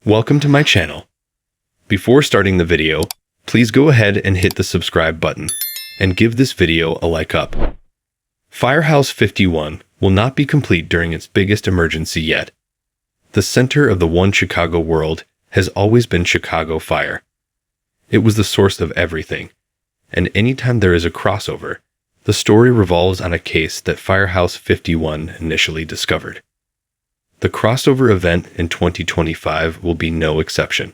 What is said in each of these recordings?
Welcome to my channel. Before starting the video, please go ahead and hit the subscribe button and give this video a like up. Firehouse 51 will not be complete during its biggest emergency yet. The center of the One Chicago world has always been Chicago Fire. It was the source of everything, and anytime there is a crossover, the story revolves on a case that Firehouse 51 initially discovered. The crossover event in 2025 will be no exception.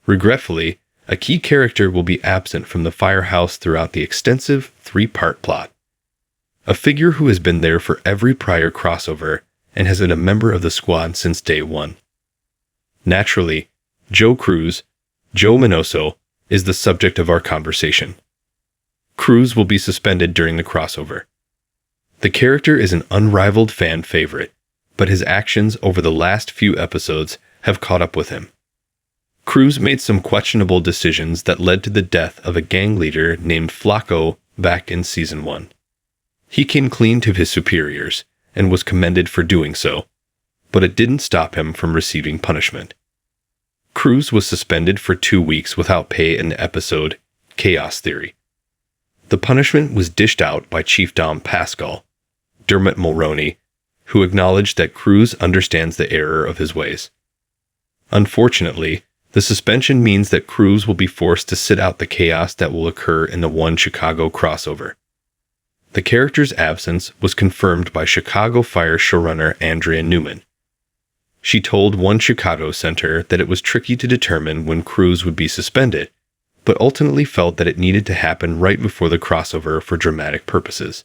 Regretfully, a key character will be absent from the firehouse throughout the extensive three-part plot. A figure who has been there for every prior crossover and has been a member of the squad since day one. Naturally, Joe Minoso, is the subject of our conversation. Cruz will be suspended during the crossover. The character is an unrivaled fan favorite, but his actions over the last few episodes have caught up with him. Cruz made some questionable decisions that led to the death of a gang leader named Flacco back in Season 1. He came clean to his superiors and was commended for doing so, but it didn't stop him from receiving punishment. Cruz was suspended for 2 weeks without pay in the episode Chaos Theory. The punishment was dished out by Chief Dom Pascal, Dermot Mulroney, who acknowledged that Cruz understands the error of his ways. Unfortunately, the suspension means that Cruz will be forced to sit out the chaos that will occur in the One Chicago crossover. The character's absence was confirmed by Chicago Fire showrunner Andrea Newman. She told One Chicago Center that it was tricky to determine when Cruz would be suspended, but ultimately felt that it needed to happen right before the crossover for dramatic purposes.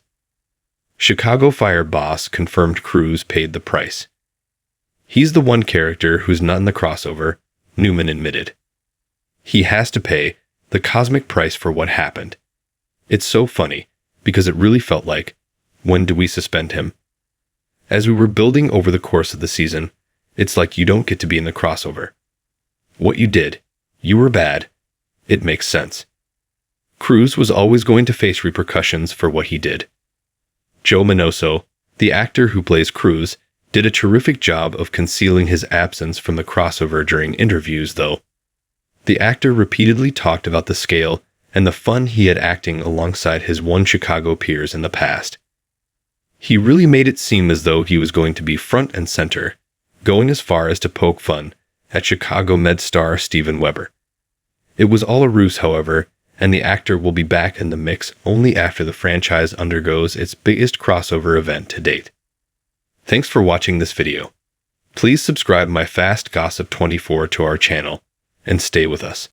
Chicago Fire boss confirmed Cruz paid the price. He's the one character who's not in the crossover, Newman admitted. He has to pay the cosmic price for what happened. It's so funny, because it really felt like, when do we suspend him? As we were building over the course of the season, it's like you don't get to be in the crossover. What you did, you were bad. It makes sense. Cruz was always going to face repercussions for what he did. Joe Minoso, the actor who plays Cruz, did a terrific job of concealing his absence from the crossover during interviews, though. The actor repeatedly talked about the scale and the fun he had acting alongside his One Chicago peers in the past. He really made it seem as though he was going to be front and center, going as far as to poke fun at Chicago Med star Steven Weber. It was all a ruse, however, and the actor will be back in the mix only after the franchise undergoes its biggest crossover event to date. Thanks for watching this video. Please subscribe my Fast Gossip 24 to our channel, and stay with us.